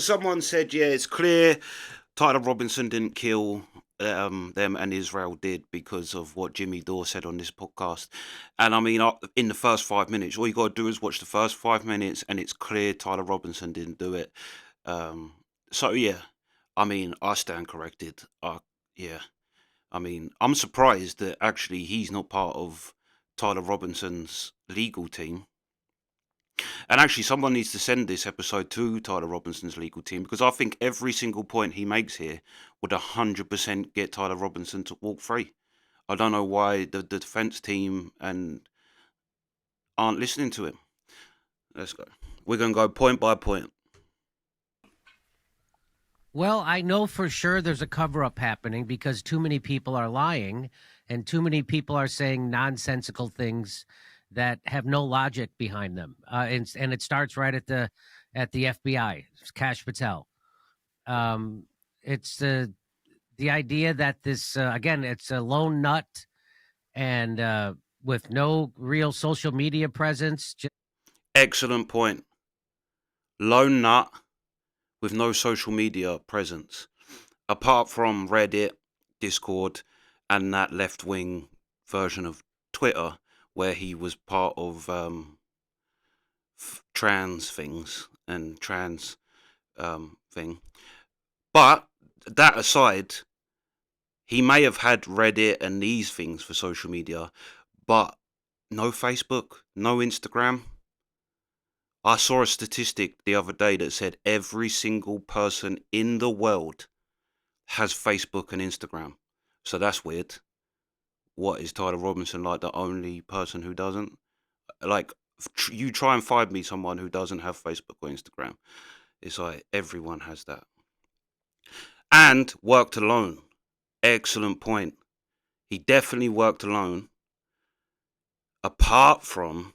Someone said, yeah, it's clear Tyler Robinson didn't kill them and Israel did because of what Jimmy Dore said on this podcast. And I mean, in the first 5 minutes, all you got to do is watch the first 5 minutes and it's clear Tyler Robinson didn't do it. Um, so, yeah, I mean, I stand corrected. Yeah, I mean, I'm surprised that actually he's not part of Tyler Robinson's legal team. And actually, someone needs to send this episode to Tyler Robinson's legal team because I think every single point he makes here would 100% get Tyler Robinson to walk free. I don't know why the defense team and aren't listening to him. Let's go. We're going to go point by point. Well, I know for sure there's a cover-up happening because too many people are lying and too many people are saying nonsensical things that have no logic behind them. And it starts right at the FBI. It's Kash Patel. It's the idea that this again, it's a lone nut and with no real social media presence. Excellent point. Lone nut with no social media presence. Apart from Reddit, Discord, and that left wing version of Twitter, where he was part of trans things and trans thing. But that aside, he may have had Reddit and these things for social media, but no Facebook, no Instagram. I saw a statistic the other day that said every single person in the world has Facebook and Instagram. So that's weird. What, is Tyler Robinson like the only person who doesn't? Like, you try and find me someone who doesn't have Facebook or Instagram. It's like everyone has that. And worked alone. Excellent point. He definitely worked alone. Apart from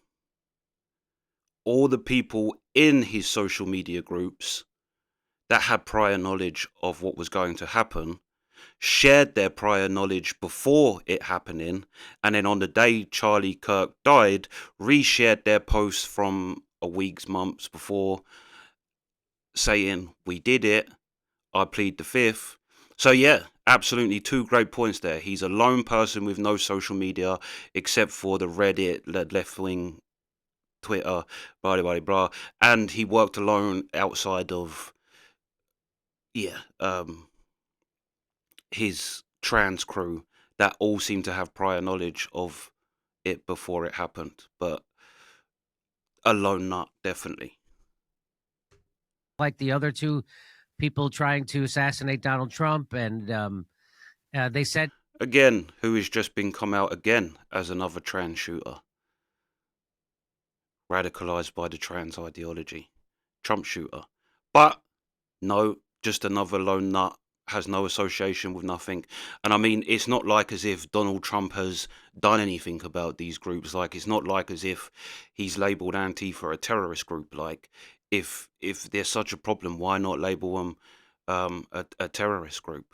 all the people in his social media groups that had prior knowledge of what was going to happen, shared their prior knowledge before it happening, and then on the day Charlie Kirk died, reshared their posts from a week's months before saying, we did it, I plead the fifth. So yeah, absolutely two great points there. He's a lone person with no social media except for the Reddit, left wing Twitter, blah blah blah, and he worked alone outside of his trans crew that all seem to have prior knowledge of it before it happened. But a lone nut, definitely. Like the other two people trying to assassinate Donald Trump, and they said Again, who has just been come out again as another trans shooter, radicalized by the trans ideology, Trump shooter. But no, just another lone nut, has no association with nothing. And I mean, it's not like as if Donald Trump has done anything about these groups. Like, it's not like as if he's labeled Antifa a terrorist group. Like, if there's such a problem, why not label them a terrorist group?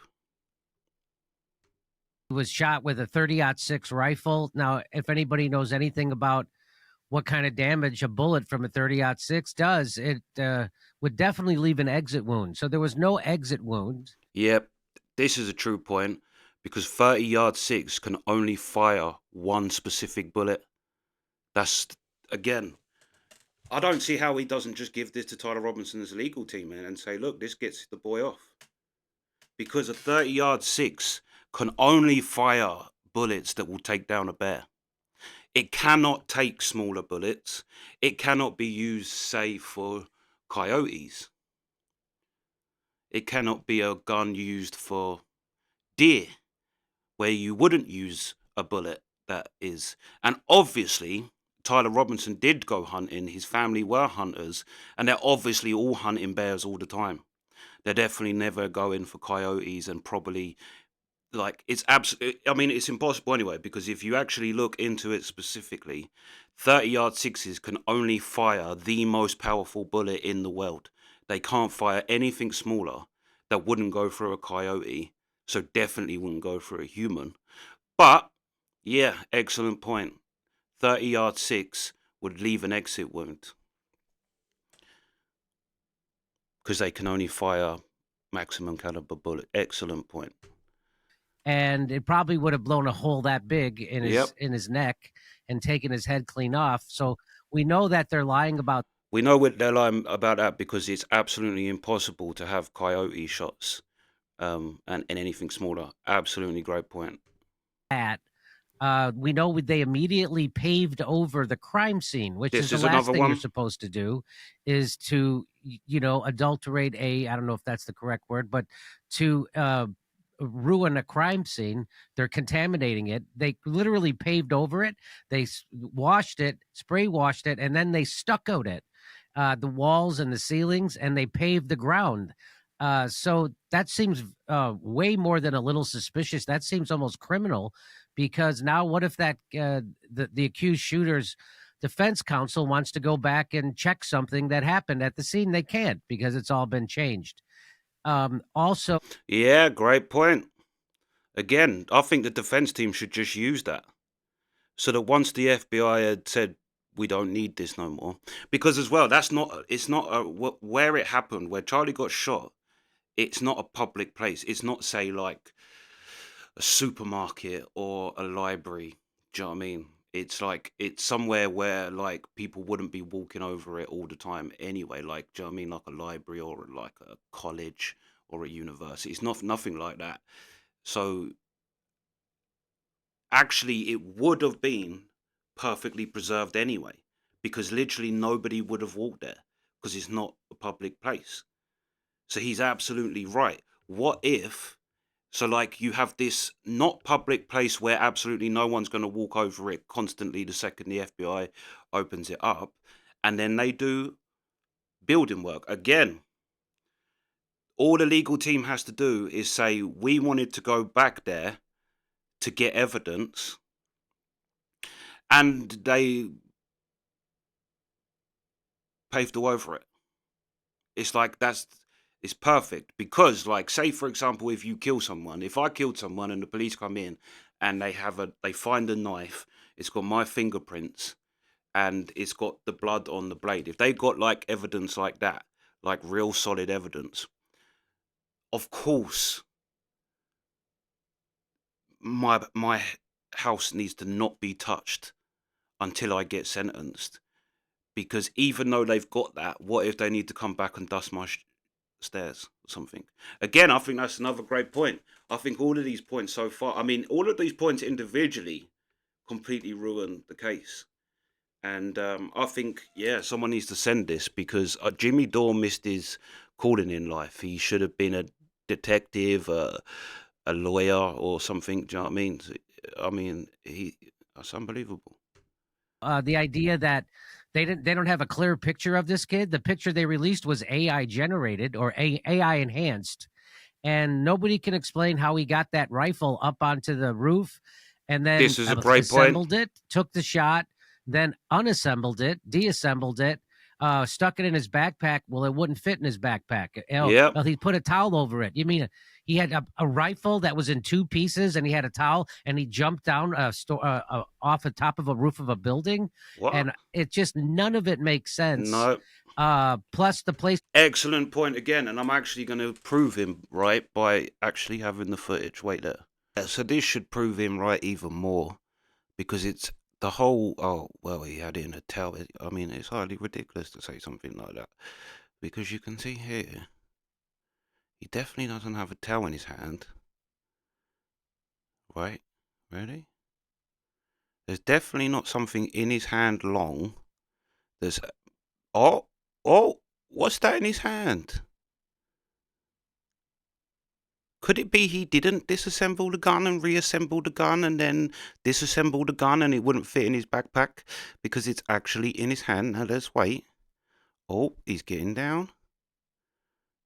he was shot with a 30-06 rifle. Now, if anybody knows anything about what kind of damage a bullet from a 30-06 does, it would definitely leave an exit wound. So there was no exit wound. Yep, this is a true point because 30-06 can only fire one specific bullet. That's, again, I don't see how he doesn't just give this to Tyler Robinson's legal team, man, and say, look, this gets the boy off. Because a 30-06 can only fire bullets that will take down a bear. It cannot take smaller bullets. It cannot be used, say, for coyotes. It cannot be a gun used for deer, where you wouldn't use a bullet that is. And obviously, Tyler Robinson did go hunting. His family were hunters, and they're obviously all hunting bears all the time. They're definitely never going for coyotes, and probably, like, it's absolutely, I mean, it's impossible anyway, because if you actually look into it specifically, 30-06s can only fire the most powerful bullet in the world. They can't fire anything smaller that wouldn't go through a coyote, so definitely wouldn't go through a human. But yeah, excellent point. 30-06 would leave an exit wound. because they can only fire maximum caliber bullet. Excellent point. And it probably would have blown a hole that big in Yep. his neck and taken his head clean off. So we know that they're lying about We know what they're lying about that because it's absolutely impossible to have coyote shots and anything smaller. Absolutely great point. that. We know they immediately paved over the crime scene, which is This the is last another thing you're one. supposed to do, is to adulterate I don't know if that's the correct word, but to ruin a crime scene. They're contaminating it. They literally paved over it. They washed it, spray washed it, and then they stuccoed it, the walls and the ceilings, and they paved the ground. So that seems way more than a little suspicious. That seems almost criminal, because now what if that the accused shooter's defense counsel wants to go back and check something that happened at the scene? They can't, because it's all been changed. Also, Yeah, great point. Again, I think the defense team should just use that. So that once the FBI had said, we don't need this no more. Because as well, it's not where it happened, where Charlie got shot, it's not a public place. It's not, say, like a supermarket or a library. Do you know what I mean? It's like, it's somewhere where like people wouldn't be walking over it all the time anyway. Like, do you know what I mean? Like a library or like a college or a university. It's nothing like that. So actually, it would have been perfectly preserved anyway, because literally nobody would have walked there because it's not a public place. So he's absolutely right. What if, so like you have this not public place where absolutely no one's going to walk over it constantly the second the FBI opens it up, and then they do building work. Again, all the legal team has to do is say, we wanted to go back there to get evidence, and they paved all over it. It's like it's perfect, because like, say for example, if you kill someone, if I killed someone and the police come in and they find a knife, it's got my fingerprints and it's got the blood on the blade. If they got like evidence like that, like real solid evidence, of course my house needs to not be touched until I get sentenced. Because even though they've got that, what if they need to come back and dust my stairs or something? Again, I think that's another great point. I think all of these points so far, I mean, all of these points individually completely ruin the case. And I think, yeah, someone needs to send this, because Jimmy Dore missed his calling in life. He should have been a detective, a lawyer or something. Do you know what I mean? I mean, that's unbelievable. the idea that they don't have a clear picture of this kid. The picture they released was AI generated or AI enhanced, and nobody can explain how he got that rifle up onto the roof and then This is a great point. assembled it, took the shot, then unassembled it, deassembled it, stuck it in his backpack. Well, it wouldn't fit in his backpack. Yep. Well, he put a towel over it. You mean he had a rifle that was in two pieces, and he had a towel, and he jumped down off the top of a roof of a building, What? and it just, none of it makes sense. No. Plus the place. Excellent point again, and I'm actually going to prove him right by actually having the footage. Wait there. So this should prove him right even more, because it's the whole, oh, well, he had it in a towel. I mean, it's highly ridiculous to say something like that, because you can see here, he definitely doesn't have a towel in his hand. Right? Ready? There's definitely not something in his hand long. There's, oh, what's that in his hand? Could it be he didn't disassemble the gun and reassemble the gun and then disassemble the gun and it wouldn't fit in his backpack because it's actually in his hand? Now let's wait. Oh, he's getting down.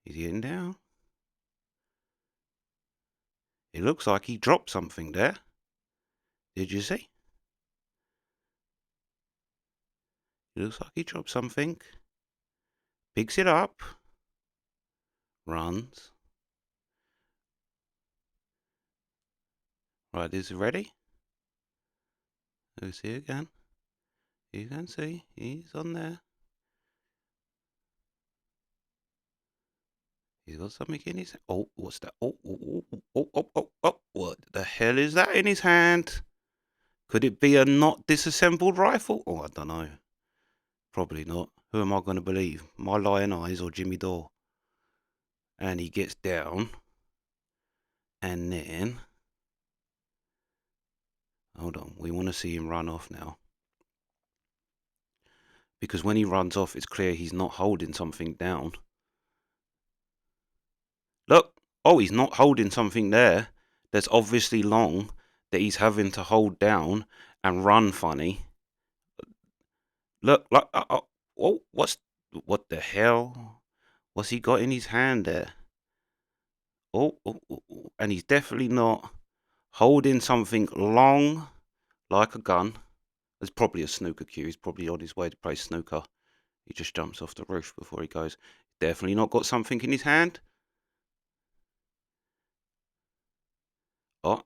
He's getting down. It looks like he dropped something there. Did you see? It looks like he dropped something. Picks it up. Runs. Right, is it ready? Let's see again. You can see he's on there. He's got something in his. Oh, what's that? Oh! What the hell is that in his hand? Could it be a not disassembled rifle? Oh, I don't know. Probably not. Who am I going to believe? My lying eyes or Jimmy Dore? And he gets down, and then hold on. We want to see him run off now, because when he runs off, it's clear he's not holding something down. Look. Oh, he's not holding something there that's obviously long, that he's having to hold down and run funny. Look, oh, what the hell? What's he got in his hand there? Oh, and he's definitely not holding something long like a gun. There's probably a snooker cue. He's probably on his way to play snooker. He just jumps off the roof before he goes. Definitely not got something in his hand. Oh,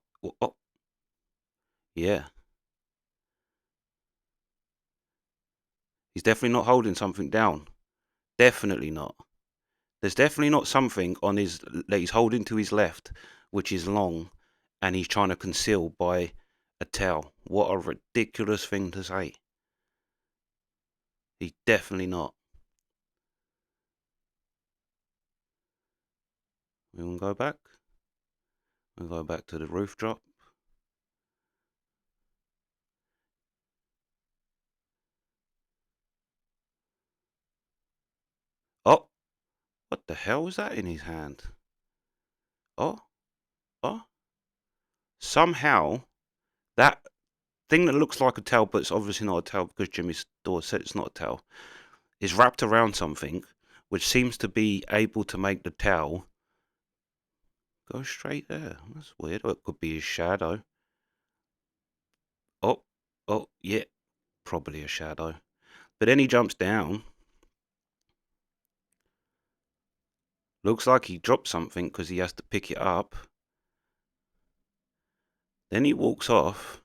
yeah. He's definitely not holding something down. Definitely not. There's definitely not something on his that he's holding to his left, which is long, and he's trying to conceal by a towel. What a ridiculous thing to say. He's definitely not. We want to go back. We'll go back to the roof drop. Oh, what the hell was that in his hand? Oh. Somehow, that thing that looks like a towel, but it's obviously not a towel because Jimmy Dore said it's not a towel, is wrapped around something which seems to be able to make the towel go straight there. That's weird. Or it could be his shadow. Oh, yeah, probably a shadow. But then he jumps down. Looks like he dropped something because he has to pick it up. Then he walks off,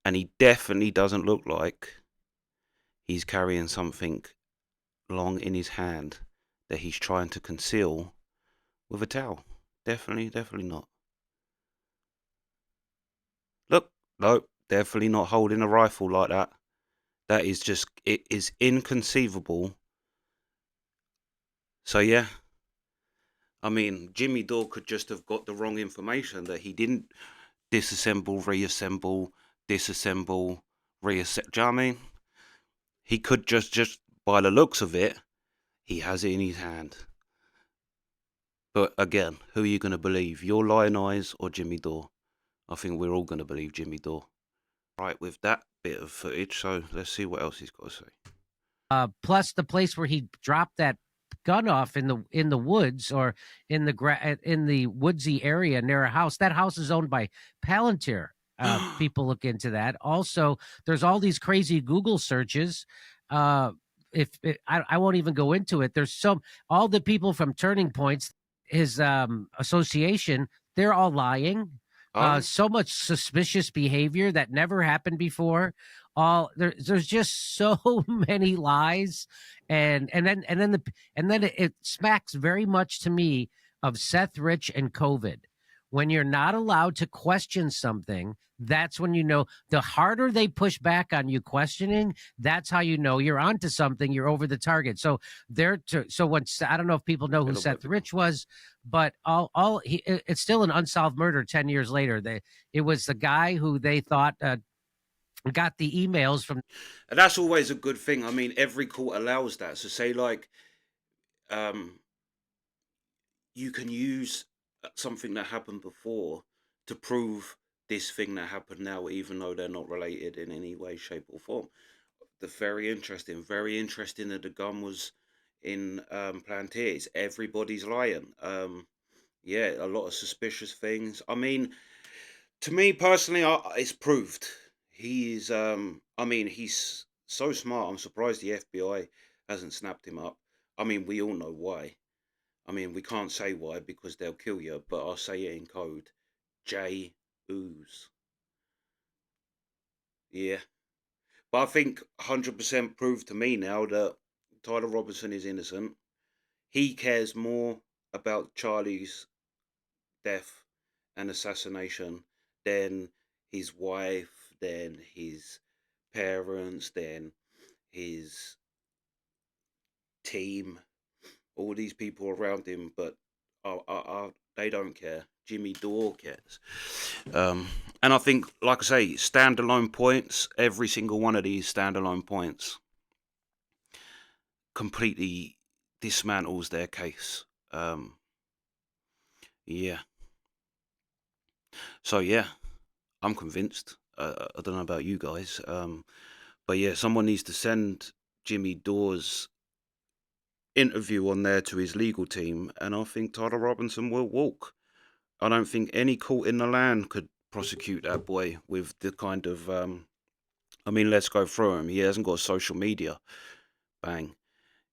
and he definitely doesn't look like he's carrying something long in his hand that he's trying to conceal with a towel. Definitely not. Look, no, definitely not holding a rifle like that. That is just, it is inconceivable. So yeah, I mean, Jimmy Dore could just have got the wrong information, that he didn't disassemble, reassemble, disassemble, reassemble. Do you know what I mean? He could just by the looks of it, he has it in his hand. But again, who are you going to believe? Your lying eyes or Jimmy Dore? I think we're all going to believe Jimmy Dore. Right, with that bit of footage, so let's see what else he's got to say. Plus the place where he dropped that gun off in the woods, or in the woodsy area near a house. That house is owned by Palantir. People look into that. Also, there's all these crazy Google searches. If I won't even go into it. There's all the people from Turning Points, his association, they're all lying. So much suspicious behavior that never happened before. There's just so many lies, and then it smacks very much to me of Seth Rich and COVID. When you're not allowed to question something, that's when you know. The harder they push back on you questioning, that's how you know you're onto something. You're over the target. So I don't know if people know who Seth Rich was, but it's still an unsolved murder 10 years later. It was the guy who they thought got the emails from. And that's always a good thing. I mean, every court allows that. So say like, you can use something that happened before to prove this thing that happened now, even though they're not related in any way, shape, or form. That's very interesting. Very interesting that the gun was in Plantiers. Everybody's lying. Yeah, a lot of suspicious things. I mean, to me personally, it's proved. He is. I mean, he's so smart. I'm surprised the FBI hasn't snapped him up. I mean, we all know why. I mean, we can't say why because they'll kill you, but I'll say it in code. J. Ooze. Yeah. But I think 100% proved to me now that Tyler Robinson is innocent. He cares more about Charlie's death and assassination, then his wife, then his parents, then his team, all these people around him, but they don't care. Jimmy Dore cares. And I think, like I say, standalone points, every single one of these standalone points completely dismantles their case. Yeah. So, yeah, I'm convinced. I don't know about you guys. But yeah, someone needs to send Jimmy Dore's interview on there to his legal team, and I think Tyler Robinson will walk. I don't think any court in the land could prosecute that boy with the kind of I mean, let's go through him. He hasn't got social media. Bang.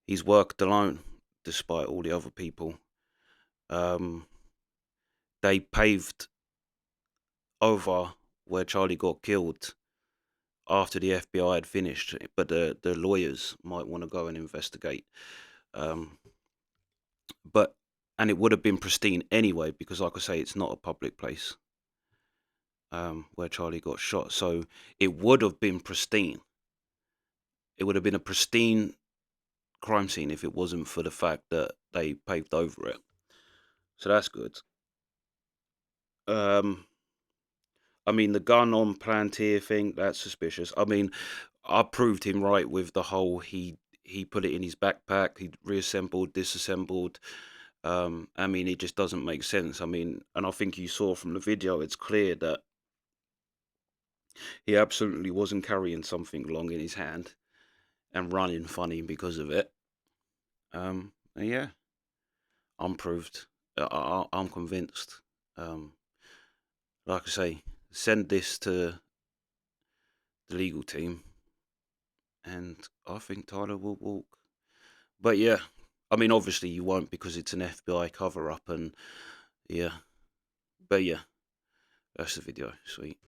He's worked alone, despite all the other people. They paved over where Charlie got killed after the FBI had finished, but the lawyers might want to go and investigate. Um, but and it would have been pristine anyway, because like I say, it's not a public place where Charlie got shot. So it would have been pristine. It would have been a pristine crime scene if it wasn't for the fact that they paved over it. So that's good. I mean, the gun on Plantier thing, that's suspicious. I mean, I proved him right with the whole he put it in his backpack, he reassembled, disassembled. I mean, it just doesn't make sense. I mean, and I think you saw from the video, it's clear that he absolutely wasn't carrying something long in his hand and running funny because of it. Yeah, I'm proved. I'm convinced. Like I say, send this to the legal team, and I think Tyler will walk. But yeah, I mean, obviously you won't, because it's an FBI cover up, and yeah. But yeah, that's the video. Sweet.